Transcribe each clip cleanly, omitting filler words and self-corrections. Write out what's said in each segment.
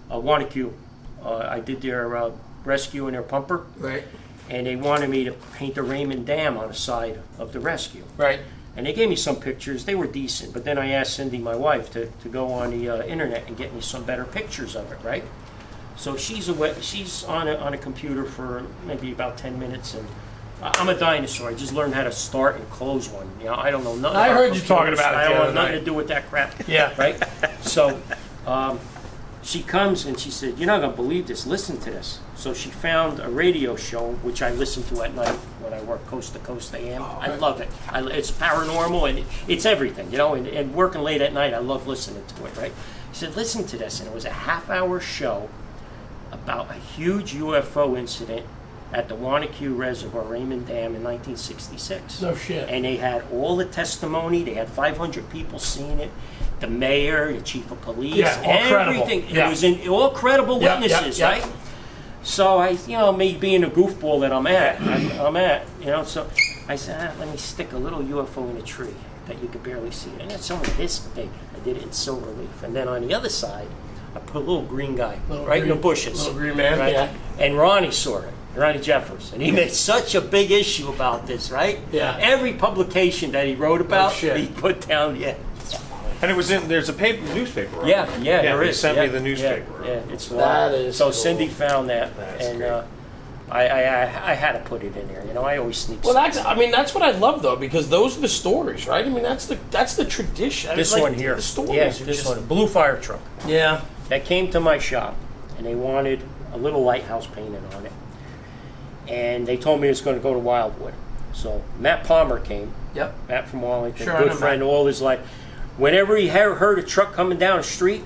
Wanacue. I did their rescue and their pumper. Right. And they wanted me to paint the Raymond Dam on the side of the rescue. Right. And they gave me some pictures. They were decent. But then I asked Cindy, my wife, to go on the internet and get me some better pictures of it, right? So she's on a computer for maybe about 10 minutes. And I'm a dinosaur. I just learned how to start and close one. You know, I don't know nothing I about heard you computers. talking about it I the don't other want nothing night. to do with that crap. Yeah. Right? So she comes and she said, "You're not going to believe this. Listen to this." So she found a radio show, which I listen to at night when I work coast to coast AM. Oh, I love it. It's paranormal and it's everything, you know, and working late at night, I love listening to it, right? She said, "Listen to this." And it was a half-hour show about a huge UFO incident at the Wanacue Reservoir, Raymond Dam, in 1966. No shit. And they had all the testimony. They had 500 people seeing it. The mayor, the chief of police, Yeah, all credible. everything. Yeah. It was in all credible witnesses, right? So I, me being a goofball that I'm at, so I said, let me stick a little UFO in a tree that you could barely see. And it's only this big. I did it in silver leaf. And then on the other side, I put a little green guy in the bushes. Little green man, right? yeah. And Ronnie saw it. Ronnie Jeffers, and he made such a big issue about this, right? Yeah. Every publication that he wrote about, shit. he put down, And it was there's a newspaper. Right? Yeah, there they is. sent me the newspaper. Yeah, it's That is so cool. Cindy found that, That's and great. I had to put it in there. You know, I always sneak. Well, that's what I love though, because those are the stories, right? I mean, that's the tradition. This Like, one here. The stories. Yeah, are this just, one. Blue fire truck. Yeah. That came to my shop, and they wanted a little lighthouse painted on it. And they told me it's going to go to Wildwood. So Matt Palmer came. Yep. Matt from Wallington, Sure, I good know friend Matt. all his life. Whenever he heard a truck coming down the street,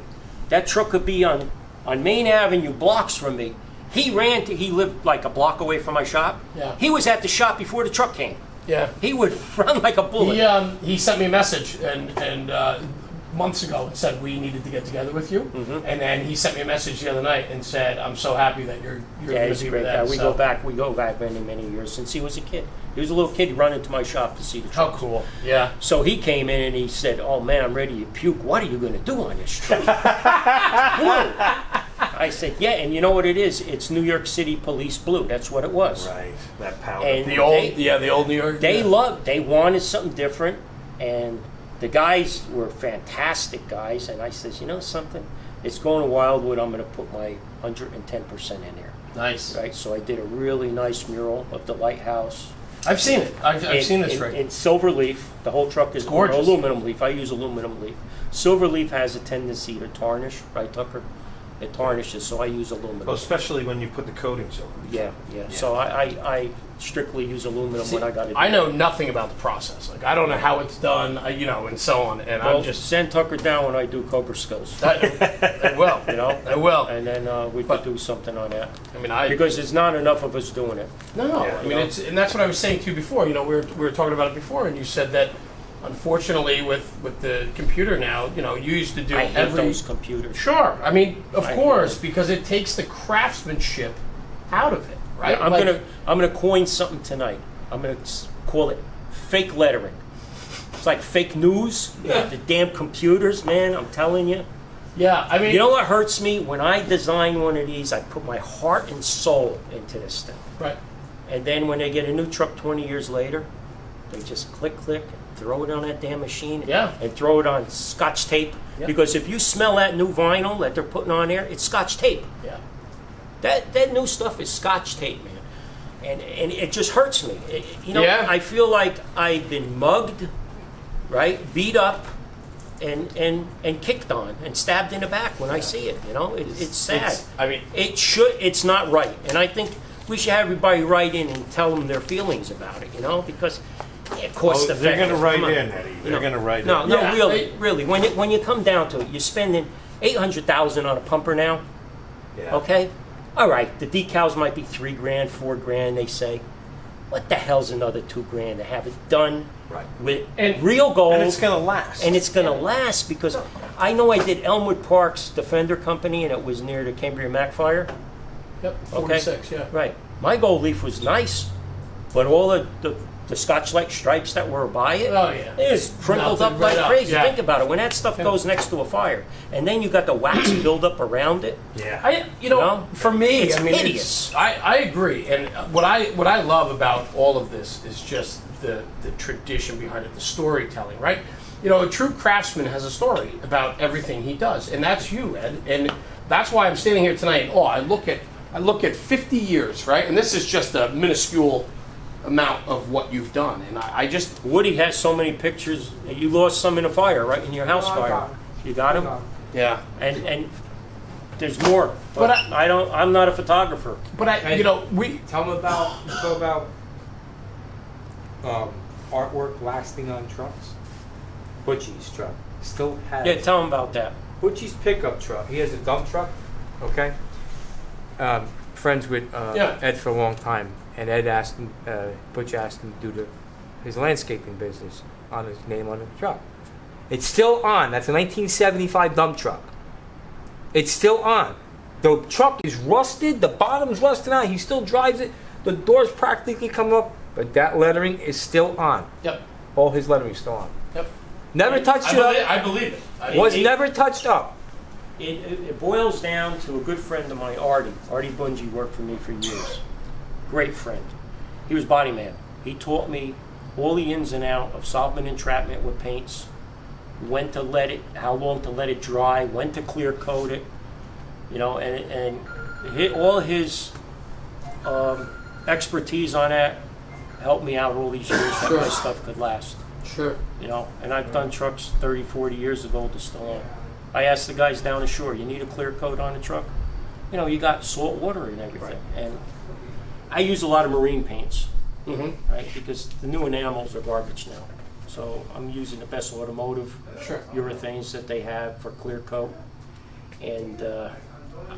that truck could be on Main Avenue, blocks from me. He lived like a block away from my shop. Yeah. He was at the shop before the truck came. Yeah. He would run like a bullet. He sent me a message and months ago and said we needed to get together with you. Mm-hmm. And then he sent me a message the other night and said, "I'm so happy that you're Yeah, going he's to a be great with guy. that." We go back many years since he was a kid. He was a little kid running to my shop to see the truck. How cool. Yeah. So he came in and he said, "Oh man, I'm ready to puke. What are you going to do on this truck?" It's blue. I said, "Yeah, and you know what it is? It's New York City Police blue. That's what it was." Right. That powder. And The old New York. They wanted something different, and the guys were fantastic guys. And I says, "You know something? It's going to Wildwood. I'm going to put my 110% in there." Nice. Right. So I did a really nice mural of the lighthouse. I've seen it. I've seen this rig. In silver leaf. The whole truck is gorgeous. aluminum leaf. I use aluminum leaf. Silver leaf has a tendency to tarnish, right, Tucker? It tarnishes, so I use aluminum. Well, especially when you put the coatings over. Yeah. So I strictly use aluminum when I got it. I know nothing about the process. Like I don't know how it's done, and so on. And Well, I'm just send Tucker down when I do Cobra Skills. I will. I will. And then we could do something on that. I mean, Because there's not enough of us doing it. No, Yeah. I mean and that's what I was saying to you before. We were talking about it before, and you said that unfortunately with the computer now, you used to do I hate those computers. Sure, I mean, of I course, hate because it takes the craftsmanship out of it, right? I'm gonna coin something tonight. I'm gonna call it fake lettering. It's like fake news. Yeah. The damn computers, man. I'm telling you. Yeah, I mean, You know what hurts me? When I design one of these, I put my heart and soul into this thing. right? And then when they get a new truck 20 years later, they just click, and throw it on that damn machine. Yeah. And throw it on Scotch tape. Yeah. Because if you smell that new vinyl that they're putting on there, it's Scotch tape. Yeah, That new stuff is Scotch tape, man. And it just hurts me. Yeah. I feel like I've been mugged, right? Beat up and kicked on and stabbed in the back when I see it. It's sad. It's not right. And I think we should have everybody write in and tell them their feelings about it, because it costs the They're going to write Come on. in, Eddie. They're going to write No, in. no, Yeah, really. When you come down to it, you're spending $800,000 on a pumper now. Yeah. Okay, all right. The decals might be $3,000, $4,000. They say, what the hell's another $2,000 to have it done Right. with And- real gold? And it's going to last. And it's going to last because I know I did Elmwood Park's Defender Company, and it was near the Cambria Mac fire. yep, 46, yeah. Right. My gold leaf was nice, but all the the Scotch-like stripes that were by it. Oh, yeah. It's crinkled Melted up like right up, crazy. yeah. Think about it. When that stuff goes next to a fire, and then you got the wax buildup around it. Yeah. For me, It's I mean, hideous. I agree, and what I love about all of this is just the tradition behind it, the storytelling, right? You know, a true craftsman has a story about everything he does, and that's you, Ed, and that's why I'm standing here tonight. Oh, I look at 50 years, right, and this is just a minuscule amount of what you've done, and I just Woody has so many pictures. You lost some in a fire, right? In your house I fire. got 'em. You got them? yeah. And there's more. But I don't. I'm not a photographer. But we Tell them about artwork lasting on trucks. Butchie's truck still has. Yeah, tell him about that. Butchie's pickup truck. He has a dump truck. Okay. Friends with Yeah. Ed for a long time, and Ed asked him. Butch asked him to do his landscaping business on his name on the truck. It's still on. That's a 1975 dump truck. It's still on. The truck is rusted. The bottom's rusted out. He still drives it. The doors practically come up, but that lettering is still on. Yep. All his lettering's still on. Yep. Never touched it up. I believe it. Was never touched up. It boils down to a good friend of mine, Artie. Artie Bungie worked for me for years. Great friend. He was body man. He taught me all the ins and out of solvent entrapment with paints, when to let it, how long to let it dry, when to clear coat it, you know, and all his expertise on that helped me out all these years that my stuff could last. Sure. You know, and I've done trucks 30, 40 years ago to still on. I asked the guys down the shore, you need a clear coat on the truck? You know, you got salt water and everything. And I use a lot of marine paints, right? Because the new enamels are garbage now. So I'm using the best automotive urethanes that they have for clear coat. And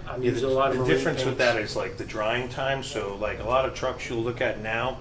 I'm using a lot of The marine difference with paints. that is like the drying time. So like a lot of trucks you'll look at now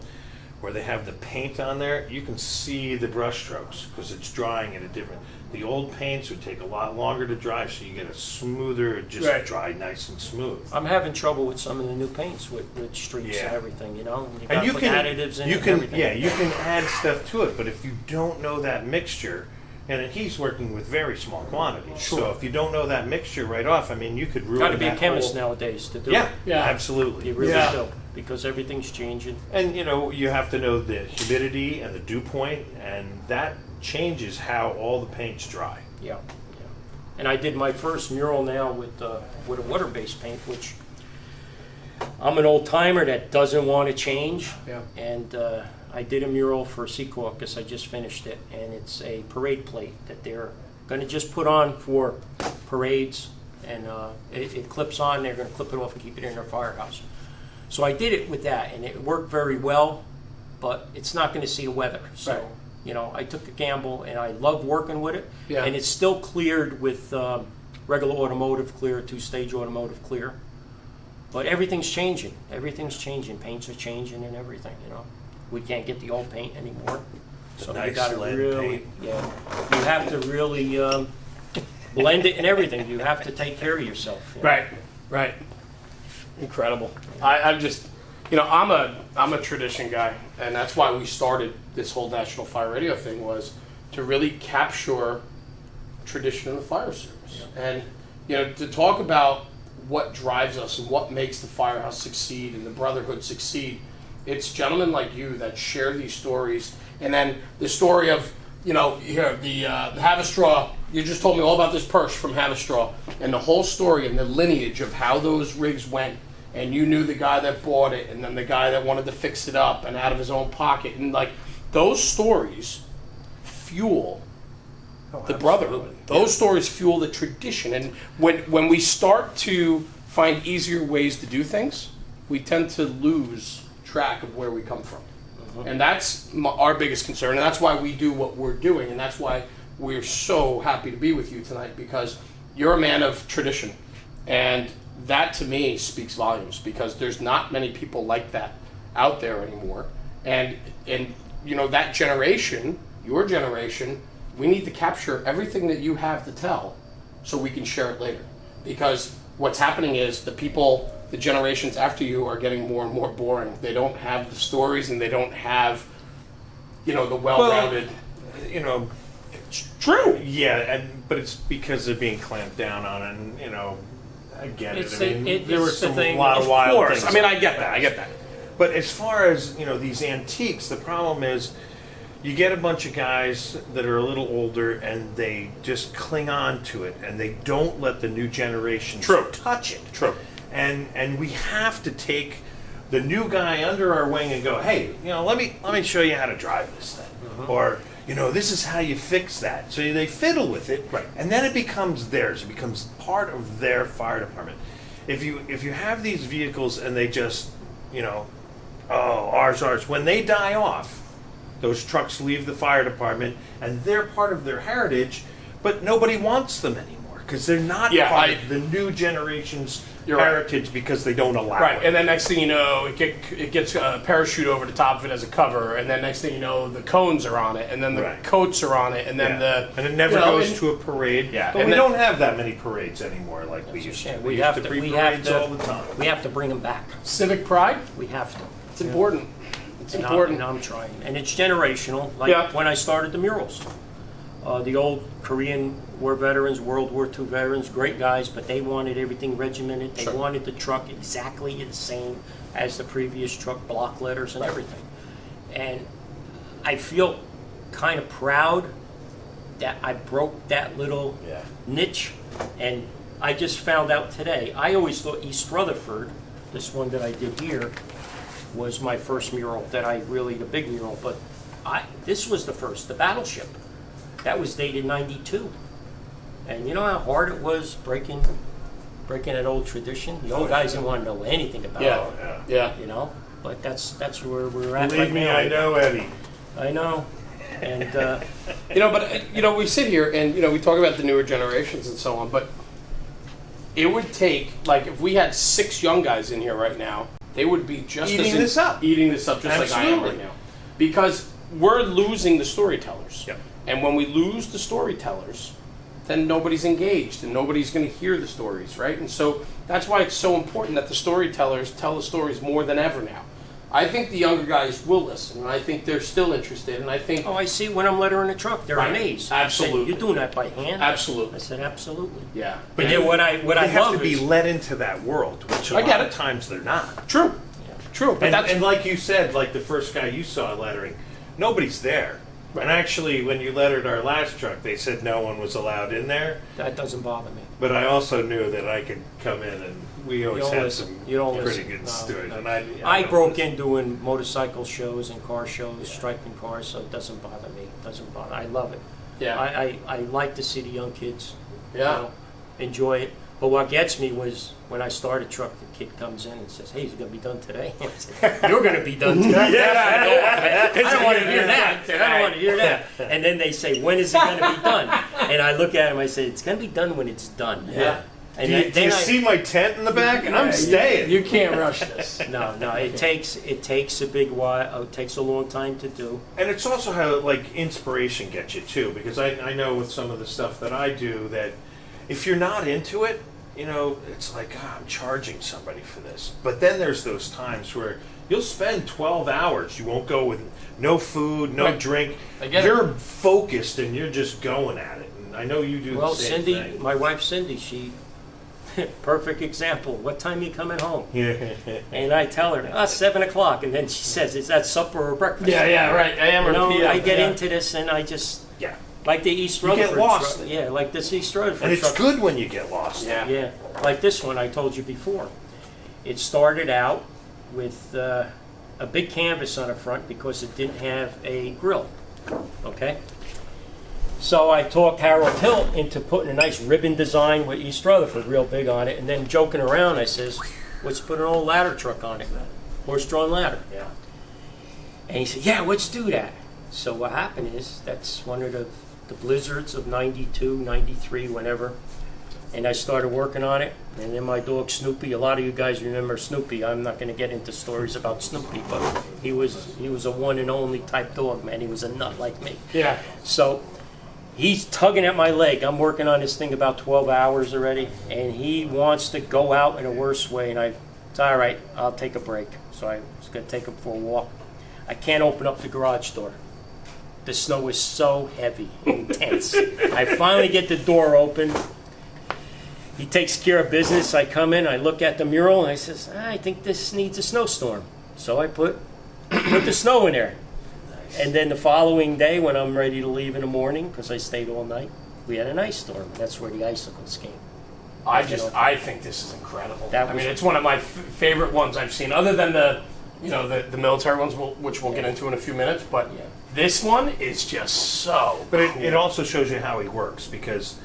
where they have the paint on there, you can see the brush strokes because it's drying at a different. The old paints would take a lot longer to dry, so you get a smoother, just dry nice and smooth. I'm having trouble with some of the new paints with streaks and everything, you know? You And got you put can additives in you it can and everything. yeah you can add stuff to it, but if you don't know that mixture, and he's working with very small quantities, so if you don't know that mixture right off, I mean you could ruin. Got to be a that chemist whole, nowadays to do Yeah, it. yeah, absolutely. You really Yeah. do, because everything's changing. And you know you have to know the humidity and the dew point, and that changes how all the paints dry. Yeah, yeah. And I did my first mural now with a water-based paint, which I'm an old timer that doesn't want to change. Yeah. And I did a mural for Secaucus. I just finished it, and it's a parade plate that they're going to just put on for parades, and it clips on. They're going to clip it off and keep it in their firehouse. So I did it with that, and it worked very well, but it's not going to see a weather. So. Right. You know, I took a gamble, and I love working with it. Yeah. And it's still cleared with regular automotive clear, two-stage automotive clear. But everything's changing. Everything's changing. Paints are changing and everything, you know. We can't get the old paint anymore. So nice you gotta lead really, paint. yeah. You have to really blend it and everything. You have to take care of yourself. You know? Right. Incredible. I'm just, you know, I'm a tradition guy, and that's why we started this whole National Fire Radio thing, was to really capture tradition in the fire service. And, you know, to talk about what drives us and what makes the firehouse succeed and the brotherhood succeed, it's gentlemen like you that share these stories. And then the story of, you know, here, the Havistraw, you just told me all about this Perch from Havistraw, and the whole story and the lineage of how those rigs went. And you knew the guy that bought it, and then the guy that wanted to fix it up and out of his own pocket. And like, those stories fuel the brotherhood. Those stories fuel the tradition. And when we start to find easier ways to do things, we tend to lose track of where we come from. And that's our biggest concern. And that's why we do what we're doing. And that's why we're so happy to be with you tonight, because you're a man of tradition. And that to me speaks volumes, because there's not many people like that out there anymore. And you know, that generation, your generation, we need to capture everything that you have to tell so we can share it later. Because what's happening is the generations after you are getting more and more boring. They don't have the stories, and they don't have the well-rounded. You know, True. yeah, but it's because they're being clamped down on, and I get it. I mean, there were it's the some thing, lot of of wild Of course. things. I mean, I get that. But as far as these antiques, the problem is you get a bunch of guys that are a little older and they just cling on to it and they don't let the new generation touch it. True. And we have to take the new guy under our wing and go, hey, let me show you how to drive this thing, or this is how you fix that. So they fiddle with it, Right. and then it becomes theirs. It becomes part of their fire department. If you have these vehicles and they just ours. When they die off, those trucks leave the fire department, and they're part of their heritage, but nobody wants them anymore because they're not part of the new generation's heritage because they don't allow Right, it. and then next thing you know, it gets a parachute over the top of it as a cover, and then next thing you know, the cones are on it, and then the Right. coats are on it, and then and it never goes to a parade. Yeah, but and we then- don't have that many parades anymore like we used to. Yeah, We we used have to to. be We parades have all the to. time. We have to bring them back. civic pride. We have to. It's important. It's And important. I'm trying, and it's generational. Like Yeah. when I started the murals, the old Korean War veterans, World War II veterans, great guys, but they wanted everything regimented. They Sure. wanted the truck exactly the same as the previous truck, block letters and everything. And I feel kind of proud that I broke that little niche. And I just found out today. I always thought East Rutherford, this one that I did here, was my first mural the big mural, but this was the first, the battleship. That was dated 92. And you know how hard it was breaking that old tradition? The old guys didn't want to know anything about it. Yeah. But that's where we're at. Believe right me, now. I know, Eddie. I know. And we sit here and we talk about the newer generations and so on, but it would take, like, if we had 6 young guys in here right now, they would be just Eating this up just like I am right now, because we're losing the storytellers. Yep. And when we lose the storytellers, then nobody's engaged and nobody's going to hear the stories, right? And so that's why it's so important that the storytellers tell the stories more than ever now. I think the younger guys will listen, and I think they're still interested, and I think... I see when I'm lettering a truck, they're Right. amazed. Absolutely. I said, you're doing that by hand? Absolutely. I said, absolutely. Yeah. But then what I have love to be is... led into that world, which a I lot get of it. times they're not. True. True. But And like you said, like the first guy you saw lettering, nobody's there. And actually, when you lettered our last truck, they said no one was allowed in there. That doesn't bother me. But I also knew that I could come in, and we always don't had listen. some You don't pretty listen. good No, stories. no. And I don't broke listen. in doing motorcycle shows and car shows, striping cars, so it doesn't bother me. It doesn't bother. I love it. Yeah. I like to see the young kids Yeah. enjoy it. But what gets me was when I start a truck, the kid comes in and says, "Hey, is it going to be done today?" I said, "You're going to be done today." I don't want to hear that. I don't want to hear that. And then they say, "When is it going to be done?" And I look at him, I say, "It's going to be done when it's done." Yeah. And Do you see my tent in the back? I'm staying. You can't rush this. No, it takes a big while. It takes a long time to do. And it's also how like inspiration gets you too, because I know with some of the stuff that I do that if you're not into it, it's like, I'm charging somebody for this. But then there's those times where you'll spend 12 hours. You won't go with no food, no Right. drink. I get You're focused and you're just going at it. And I know you do Well, the same Cindy, thing. my wife Cindy, she perfect example. What time you coming home? And I tell her, 7 o'clock, and then she says, "Is that supper or breakfast?" Yeah, right. AM or PM. I get yeah. into this, and I just Yeah. like the East You get Rutherford. lost. truck. Yeah, like this East Rutherford. And it's truck. good when you get lost. Yeah. Yeah, like this one I told you before. It started out with a big canvas on the front because it didn't have a grill. Okay. So I talked Harold Hill into putting a nice ribbon design with East Rutherford real big on it, and then joking around, I says, "Let's put an old ladder truck on it, horse-drawn ladder." Yeah. And he said, "Yeah, let's do that." So what happened is that's one of the blizzards of 92, 93, whenever. And I started working on it. And then my dog Snoopy, a lot of you guys remember Snoopy. I'm not going to get into stories about Snoopy, but he was a one and only type dog, man. He was a nut like me. Yeah. So he's tugging at my leg. I'm working on this thing about 12 hours already, and he wants to go out in a worse way. And it's all right, I'll take a break. So I was going to take him for a walk. I can't open up the garage door. The snow was so heavy, intense. I finally get the door open. He takes care of business. I come in, I look at the mural, and I says, I think this needs a snowstorm. So I put the snow in there. And then the following day, when I'm ready to leave in the morning, because I stayed all night, we had an ice storm. That's where the icicles came. I think this is incredible. That I was- mean, it's one of my favorite ones I've seen, other than the military ones, which we'll get into in a few minutes. But Yeah. this one is just so. But cool. it also shows you how he works because,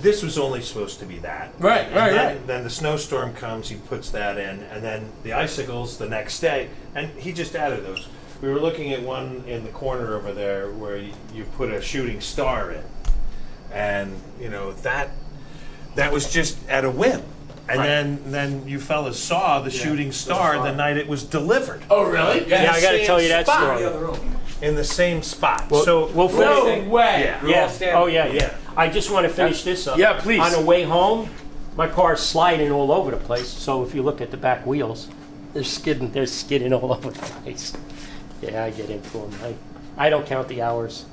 this was only supposed to be that. Right, And right, then, right. Then the snowstorm comes, he puts that in, and then the icicles the next day, and he just added those. We were looking at one in the corner over there where you put a shooting star in, and that was just at a whim. And Right. then you fellas saw the shooting star the night it was delivered Oh, really? Yeah, I got to same tell you that spot. story. in the same spot. Well, so we'll No finish. way. Yeah. We're all Yeah. standing. Oh yeah, yeah. Yeah. I just want to finish this up. Yeah, please. On the way home, my car's sliding all over the place. So if you look at the back wheels, they're skidding all over the place. Yeah, I get into them. I don't count the hours.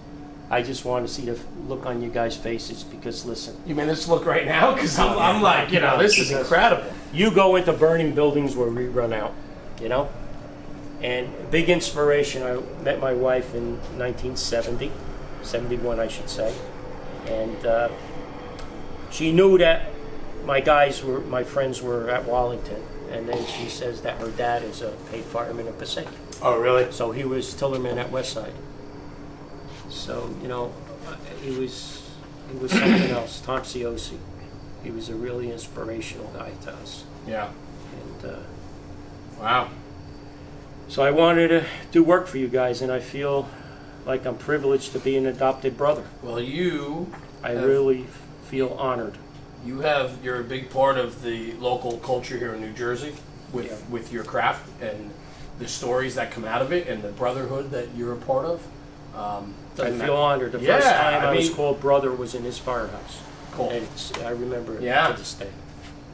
I just want to see the look on you guys' faces because listen, You mean this look right now? Because I'm like, this is incredible. you go into burning buildings where we run out, And big inspiration, I met my wife in 1970, 71 I should say. And she knew that my friends were at Wallington. And then she says that her dad is a paid fireman in Passaic. Oh, really? So he was Tillerman at Westside. So, he was something else, Tom Ciosi. He was a really inspirational guy to us. Yeah. And Wow. so I wanted to do work for you guys, and I feel like I'm privileged to be an adopted brother. Well, you I really feel honored. you're a big part of the local culture here in New Jersey with your craft and the stories that come out of it and the brotherhood that you're a part of. I feel honored. The Yeah, first time I I was mean- called brother was in his firehouse. Cool. And I remember it Yeah. to this day.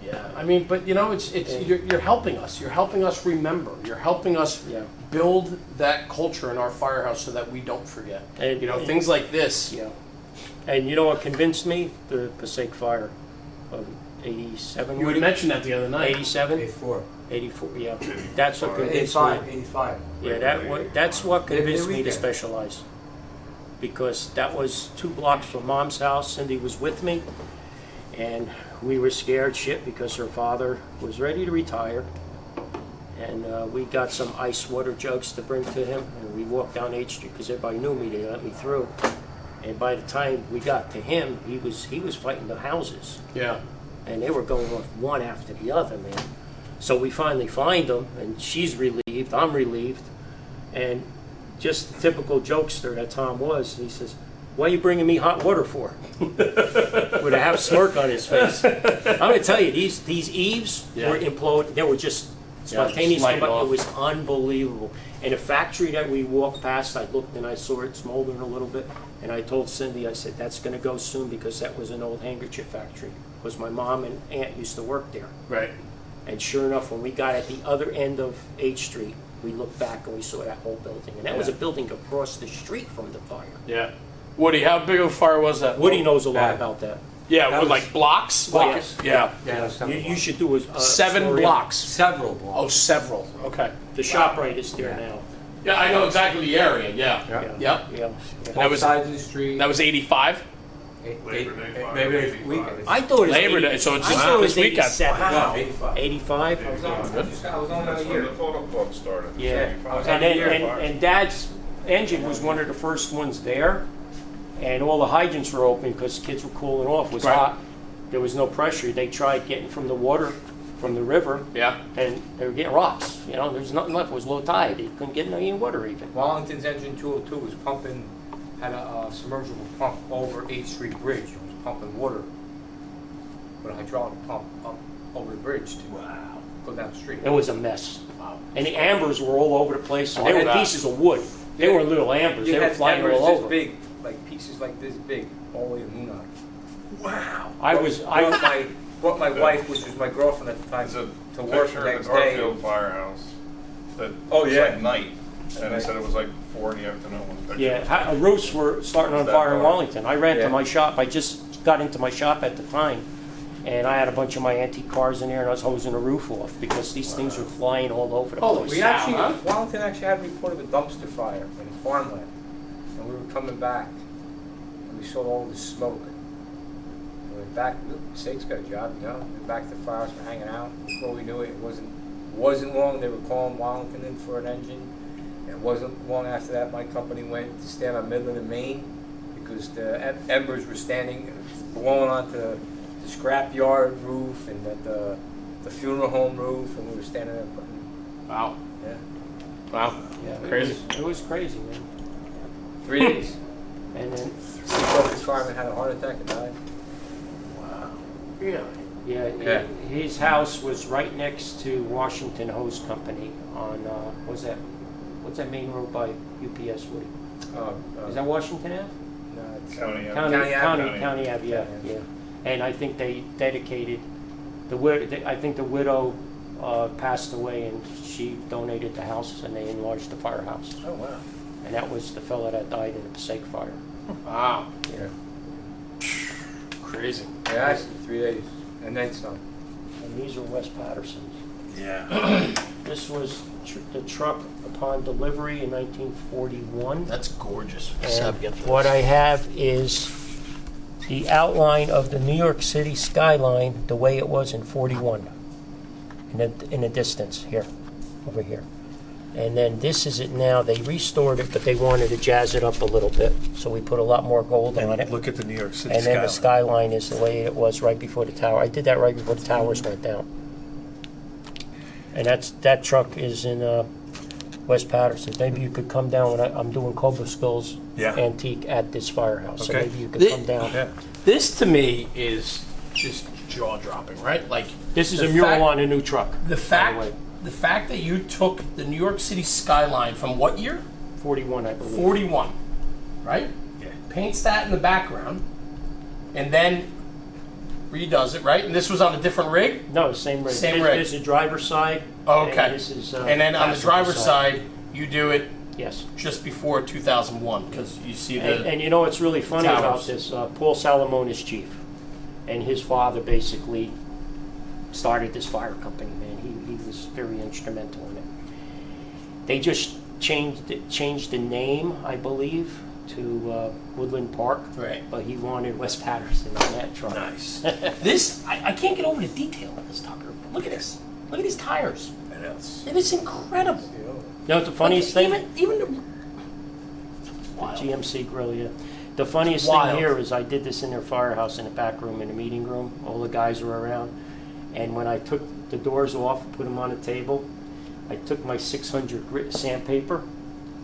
Yeah, I mean, but you're helping us. You're helping us remember. You're helping us Yeah. build that culture in our firehouse so that we don't forget. And- Things like this. Yeah. And you know what convinced me? The Passaic fire of 87. You had mentioned that the other night. 87? 84. 84, yeah. That's what convinced 85. me. 85. Yeah, that's what convinced Every me to weekend. specialize. Because that was 2 blocks from Mom's house. Cindy was with me. And we were scared shit because her father was ready to retire. And we got some ice water jugs to bring to him. And we walked down 8th Street because everybody knew me. They let me through. And by the time we got to him, he was fighting the houses. Yeah. And they were going off one after the other, man. So we finally find them, and she's relieved, I'm relieved. And just the typical jokester that Tom was, he says, "What are you bringing me hot water for?" With a half smirk on his face. I'm going to tell you, these eaves were imploded. They were just spontaneous. light But off. it was unbelievable. And a factory that we walked past, I looked and I saw it smoldering a little bit. And I told Cindy, I said, that's going to go soon because that was an old handkerchief factory. Because my mom and aunt used to work there. Right. And sure enough, when we got at the other end of 8th Street, we looked back and we saw that whole building. And that was a building across the street from the fire. Yeah. Woody, how big of a fire was that? Woody knows a lot Bad. about that. Yeah, That with was- like blocks. Blocks. Yeah. Yeah, You should do a 7 story on blocks. Several blocks. Oh, several. Okay. The shop right is there now. Yeah, I know exactly the area. Yeah. Yeah. Yep. Yeah. That Both was sides of the street. that was 85. Labor Day fire, Maybe 85. weekend. I thought it was Labor 80 Day, so it's I just thought it was this weekend. 87. No, 85. 85? I was on That's that when the year. photo club started. Yeah. 75. And then and Dad's engine was one of the first ones there, and all the hydrants were open because kids were cooling off. It was Right. hot. There was no pressure. They tried getting from the water, from the river, Yeah. and they were getting rocks. There's nothing left. It was low tide. They couldn't get any water even. Wallington's engine 202 was pumping, had a submersible pump over 8th Street Bridge. It was pumping water with a hydraulic pump up over the bridge to go down the street. It was a mess. And the ambers were all over the place. Oh, They were yeah. pieces of wood. They were little ambers. You They were had flying embers all this over. big, like pieces like this big, all the way to Mooneye. I brought my wife, which was my girlfriend at the time, There's a to work picture the of next the day. Garfield firehouse that Oh, looks yeah. like night. And they said it was like 4 in the afternoon when the picture Yeah, was roofs were starting on That fire in far. Wellington. I ran Yeah. to my shop. I just got into my shop at the time, and I had a bunch of my antique cars in there, and I was hosing the roof off because these things were flying all over the Holy place. cow. Wellington actually had a report of a dumpster fire in farmland, and we were coming back, and we saw all this smoke. We went back. Passaic's got a job, you know. We went back to the firehouse, we're hanging out. Before we knew it, it wasn't long. They were calling Wellington in for an engine. It wasn't long after that my company went to stand on Midland and Main because the embers were blowing onto the scrapyard roof and the funeral home roof, and we were standing there putting, Wow. yeah, Wow. Yeah, Crazy. It was crazy, man. 3 days. And then, This fireman had a heart attack and died. Really? yeah, Yeah. his house was right next to Washington Hose Company on, what's that main road by UPS, Woody? Is that Washington Ave? No, it's County Ave. County Ave, yeah, yeah. And I think they dedicated, I think the widow passed away and she donated the house and they enlarged the firehouse. Oh wow. And that was the fella that died in the Passaic fire. Wow. Yeah. Crazy. Yeah, actually 3 days and then some. And these are West Patterson's. Yeah. This was the truck upon delivery in 1941. That's gorgeous. And what I have is the outline of the New York City skyline the way it was in 41 in the distance here, over here. And then this is it now. They restored it, but they wanted to jazz it up a little bit. So we put a lot more gold on it. And look at the New York City And then the skyline. skyline is the way it was right before the tower. I did that right before the towers went down. And that truck is in West Patterson. Maybe you could come down when I'm doing Cobra Skulls Yeah. Antique at this firehouse. So Okay. maybe you could come down. Yeah. This to me is just jaw dropping, right? Like This is the a mural fact- on a new truck. The by fact, way. the fact that you took the New York City skyline from what year? 41, I believe. 41, right? Yeah. Paints that in the background, and then redoes it, right? And this was on a different rig. No, same rig. Same This rig. is the driver's side. Okay. And this is. And then on the passenger driver's side, you do it Yes. just before 2001 because you see the. And you know what's really funny towers. about this? Paul Salamone is chief, and his father basically started this fire company. Man, he was very instrumental in it. They just changed the name, I believe, to Woodland Park. Right. But he wanted West Patterson on that truck. Nice. This I can't get over the detail of this, Tucker. Look at this. Look at these tires. And it's It is incredible. You know what the funniest thing? Even the wild. GMC grill, yeah. The funniest Wild. thing here is I did this in their firehouse in the back room, in the meeting room. All the guys were around. And when I took the doors off and put them on the table, I took my 600 grit sandpaper,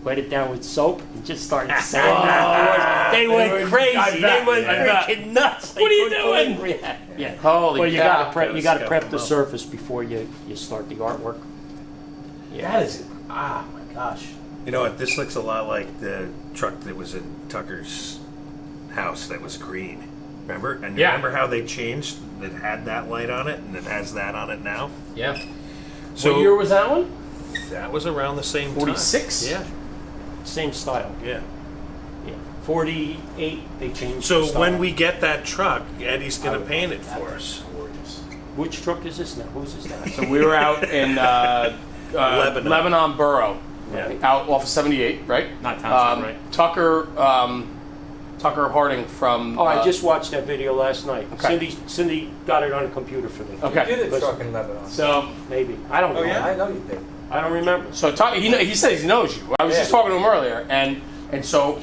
wet it down with soap, and just started sanding. They went crazy. They went freaking nuts. What are you They couldn't doing? react. Yeah. Holy Well, you cow. gotta prep. You gotta prep the Gotta surface before you start the artwork. Yeah. That is my gosh. You know what? This looks a lot like the truck that was in Tucker's house that was green. Remember? And Yeah. remember how they changed? It had that light on it, and it has that on it now. Yeah. So What year was that one? that was around the same 46? time. Same style. Yeah. Yeah. 48. They changed. So the style. when we get that truck, Eddie's going to paint it for us. Gorgeous. Which truck is this now? Who's this now? So we were out in Lebanon Borough, Yeah. out off of 78, right? Not Township, right? Tucker Harding from. Oh, I just watched that video last night. Okay. Cindy got it on a computer for me. Okay. You did a Listen. truck in Lebanon. So Maybe. I don't know. I know you did. I don't remember. So he says he knows you. I was just talking to him earlier, and so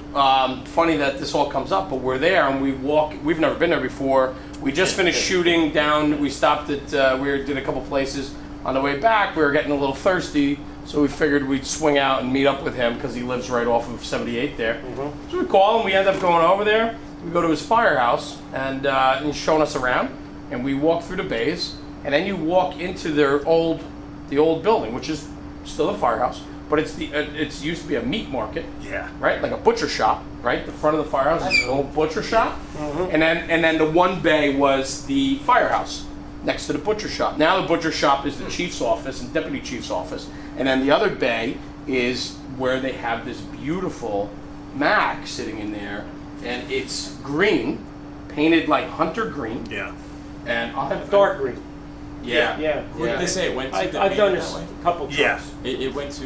funny that this all comes up. But we're there and we walk. We've never been there before. We just finished shooting down. We stopped at did a couple places. On the way back, we were getting a little thirsty, so we figured we'd swing out and meet up with him because he lives right off of 78 there. Mm-hmm. So we call him. We end up going over there. We go to his firehouse and he's showing us around. And we walk through the bays, and then you walk into the old building, which is still a firehouse, but it's used to be a meat market, Yeah. right? Like a butcher shop, right? The front of the firehouse is an old butcher shop, and then the one bay was the firehouse next to the butcher shop. Now the butcher shop is the chief's office and deputy chief's office, and then the other bay is where they have this beautiful Mac sitting in there, and it's green, painted like hunter green, Yeah. and I'll have Dark green. Yeah. Yeah. What did they say? It went to I've the done main this that way? a couple times. Yeah. It went to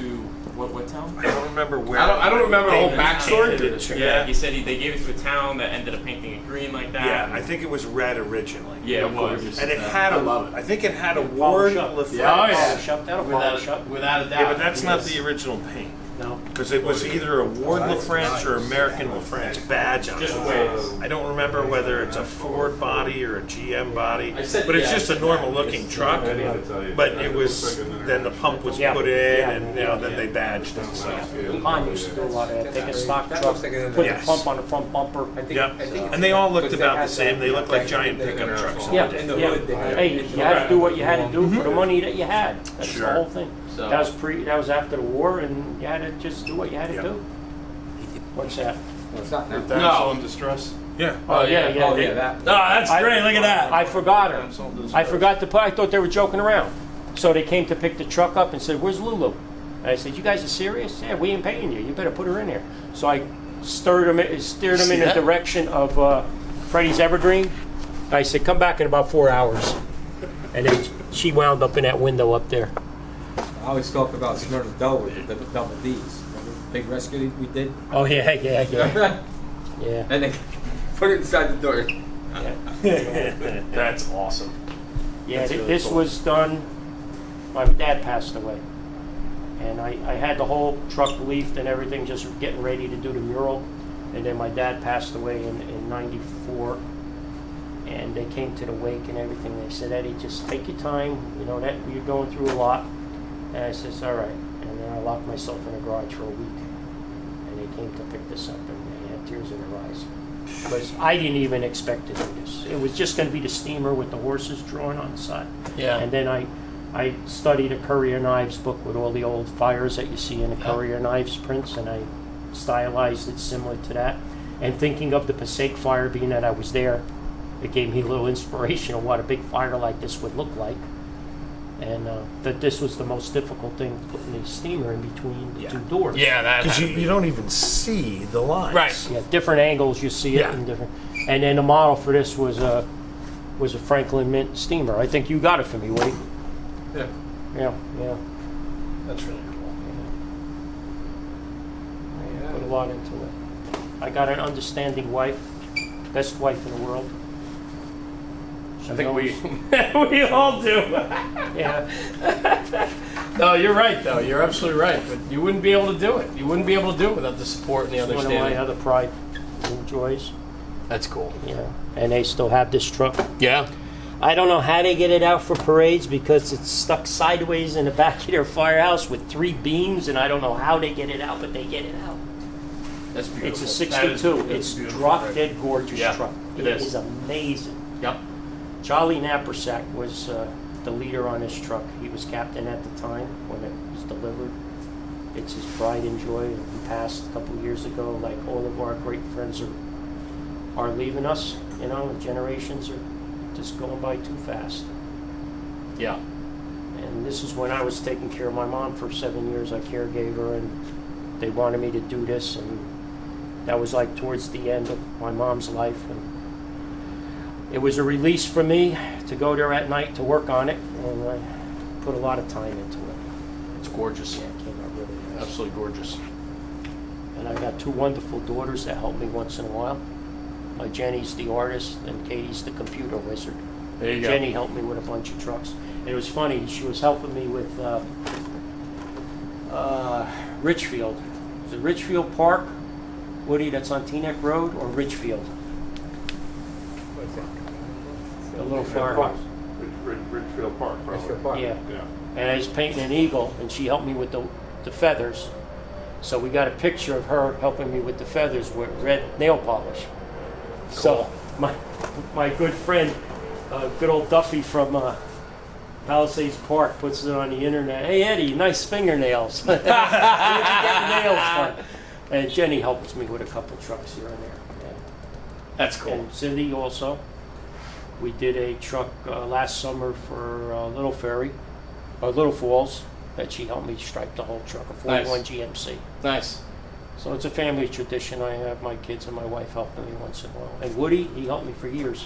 what town? I don't remember where. I don't remember the whole backstory. Yeah, he said they gave it to a town that ended up painting it green like that. Yeah, I think it was red originally. Yeah, it was. And it had I think it had a Polish word up. LaFrance. Yeah, oh, yeah. Polish up. That'll polish up. Without a doubt. Yeah, but that's not the original paint. No. Because it was either a Ward LaFrance or American LaFrance badge on it. Different ways. I don't remember whether it's a Ford body or a GM body, I said- but it's yeah. just a normal looking truck. But it was, then the pump was Yeah. put in Yeah. and, you know, then they badged it. So. Pond used to do a lot of that. Take a stock That truck, looks like an- put Yes. the pump on the front bumper. Yep. And they all looked about the same. They looked like giant pickup trucks. Yeah, In the yeah. hood, they had- Hey, you had to do what you had to do for the money that you had. That's Sure. the whole thing. So- That was after the war, and you had to just do what you had to Yeah. do. What's that? Well, it's not now. Damsel in distress. Yeah. Oh yeah, yeah. Oh, they- yeah, that. Oh, that's great. Look at that. I forgot her. Damsel in distress. I forgot to put. I thought they were joking around. So they came to pick the truck up and said, "Where's Lulu?" And I said, "You guys are serious? Yeah, we ain't paying you. You better put her in there." So I steered them in the direction of Freddie's Evergreen. I said, "Come back in about 4 hours." And then she wound up in that window up there. I always talk about Smyrna Doe with the double D's. Remember the big rescue we did? Oh yeah, yeah, yeah, yeah. And they put it inside the door. That's awesome. Yeah, That's really this cool. was done. My dad passed away, and I had the whole truck leafed and everything, just getting ready to do the mural. And then my dad passed away in '94, and they came to the wake and everything. They said, "Eddie, just take your time. You know that you're going through a lot." And I says, "All right." And then I locked myself in the garage for a week, and they came to pick this up, and they had tears in their eyes. Because I didn't even expect to do this. It was just going to be the steamer with the horses drawn on the side. Yeah. And then I studied a Courier Knives book with all the old fires that you see in the Courier Knives prints, and I stylized it similar to that. And thinking of the Passaic fire, being that I was there, it gave me a little inspiration of what a big fire like this would look like. And that this was the most difficult thing, putting the steamer in between the two doors. Yeah, that. Because you don't even see the lines. Right. Yeah, different angles you see it Yeah. in different. And then the model for this was a Franklin Mint steamer. I think you got it for me, Woody. Yeah. Yeah, yeah. That's really cool. Put a lot into it. I got an understanding wife, best wife in the world. I think we knows. we all do. Yeah. No, you're right though. You're absolutely right. But you wouldn't be able to do it. You wouldn't be able to do it without the support and the It's one of my understanding. other pride and joys. That's cool. Yeah. And they still have this truck. Yeah. I don't know how they get it out for parades because it's stuck sideways in the back of their firehouse with 3 beams, and I don't know how they get it out, but they get it out. That's beautiful. It's a That is- 62. that's It's beautiful. drop dead gorgeous Yeah, truck. it It is. is amazing. Yep. Charlie Knappersack was the leader on this truck. He was captain at the time when it was delivered. It's his pride and joy. He passed a couple of years ago. Like all of our great friends are leaving us. You know, the generations are just going by too fast. Yeah. And this is when I was taking care of my mom for 7 years. I caregave her, and they wanted me to do this, and that was like towards the end of my mom's life. And it was a release for me to go there at night to work on it, and I put a lot of time into it. It's gorgeous. Yeah, it came out really nice. Absolutely gorgeous. And I got 2 wonderful daughters that help me once in a while. Jenny's the artist, and Katie's the computer wizard. There you go. Jenny helped me with a bunch of trucks. And it was funny, she was helping me with Richfield. Is it Richfield Park, Woody, that's on Teaneck Road, or Richfield? The little firehouse. Richfield Park, probably. Richfield Park. Yeah. Yeah. And I was painting an eagle, and she helped me with the feathers. So we got a picture of her helping me with the feathers with red nail polish. So my good friend, good old Duffy from Palisades Park, puts it on the internet. Hey Eddie, nice fingernails. Where'd you get nails done? And Jenny helps me with a couple trucks here and there. Yeah. That's cool. And Cindy also. We did a truck last summer for Little Falls, that she helped me stripe the whole truck, a 41 Nice. GMC. Nice. So it's a family tradition. I have my kids and my wife helping me once in a while. And Woody, he helped me for years.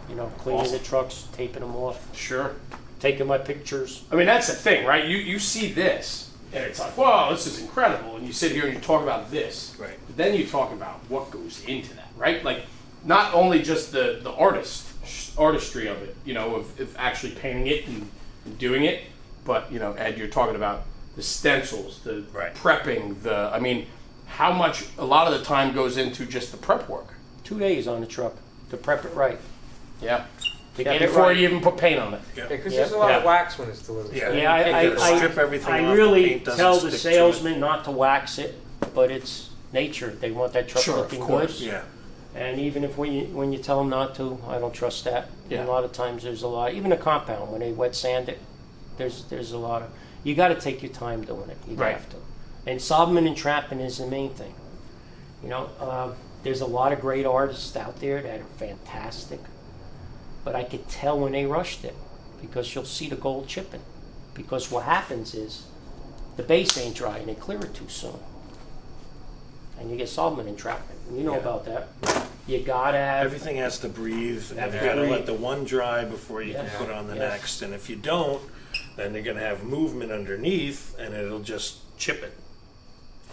You know, cleaning Awesome. the trucks, taping them off, Sure. taking my pictures. I mean, that's the thing, right? You see this, and it's like, wow, this is incredible. And you sit here and you talk about this. Right. But then you talk about what goes into that, right? Like, not only just the artistry of it, you know, of actually painting it and doing it, but, you know, Ed, you're talking about the stencils, the Right. prepping, I mean, how much, a lot of the time goes into just the prep work. 2 days on the truck to prep it right. Yeah. To get it Before right. you even put paint on it. Yeah. Because Yeah. there's a lot of Yeah. wax when it's delivered. Yeah. Yeah, You gotta strip everything I off, the really paint doesn't tell the stick to it. salesman not to wax it, but it's nature. They want that truck Sure, of looking course. good. Yeah. And even if when you tell them not to, I don't trust that. Yeah. And a lot of times there's a lot, even a compound, when they wet sand it, there's a lot of, you got to take your time doing it. You Right. have to. And solvent and trapping is the main thing. You know, there's a lot of great artists out there that are fantastic, but I could tell when they rushed it because you'll see the gold chipping. Because what happens is the base ain't dry and they clear it too soon. And you get solvent entrapment. You know Yeah. about that. You gotta have Everything has to breathe, and Have you to gotta breathe. let the one dry before you Yes. can put on the Yes. next. And if you don't, then you're gonna have movement underneath, and it'll just chip it.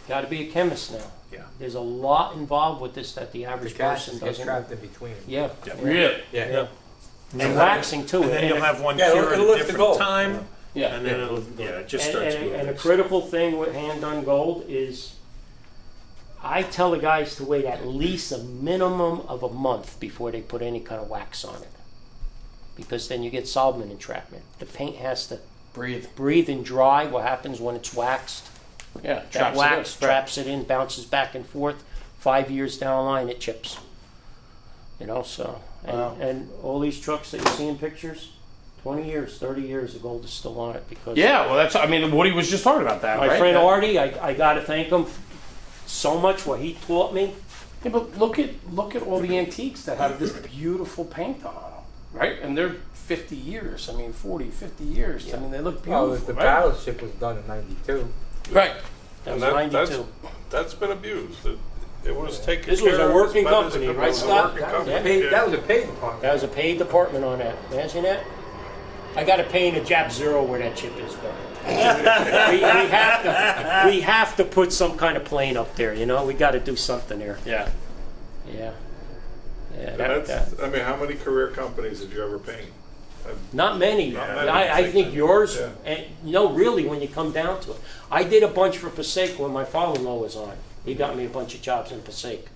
Got to be a chemist now. Yeah. There's a lot involved with this that the The average gas person gets doesn't. trapped in between. Yeah. Yeah. Really? Yeah. And waxing too. And then you'll have one Yeah, cure it'll at a lift the different gold. time, Yeah. and then it just starts moving. and a critical thing with hand done gold is I tell the guys to wait at least a minimum of a month before they put any kind of wax on it. Because then you get solvent entrapment. The paint has to breathe and dry. What happens when it's waxed? Yeah. That traps it wax in. traps it in, bounces back and forth. 5 years down the line, it chips. You know, so. And, Wow. and all these trucks that you see in pictures, 20 years, 30 years, the gold is still on it. Because Yeah, well, that's, I mean, Woody was just talking about that, my right? friend That- Artie, I got to thank him so much what he taught me. Yeah, but look at all the antiques that have this beautiful paint on them, right? And they're 50 years. I mean, 40, 50 years. I mean, they look Well, beautiful, the right? battleship was done in '92. Right. That was And 92. that's been abused. It was taken This was care a of working as best as company, it right, was a Scott? working That was company, yeah. That was a paid department. That was a paid department on that. Imagine that. I got to paint a Jap Zero where that chip is, but we have to put some kind of plane up there. You know, we got to do something there. Yeah. Yeah. Yeah. And That, that's, I mean, how many career companies did you ever paint? not many. Not many. I think yours, Yeah. and no, really, when you come down to it, I did a bunch for Passaic when my father-in-law was on. He got me a bunch of jobs in Passaic,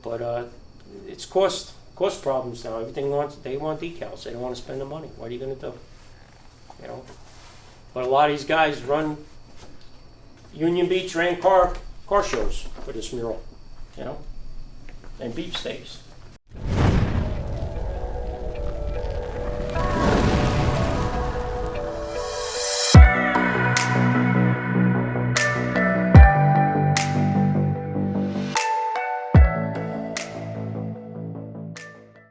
but it's cost problems now. They want decals. They don't want to spend the money. What are you going to do? You know. But a lot of these guys run Union Beach ran car shows for this mural, you know, and beefsteaks.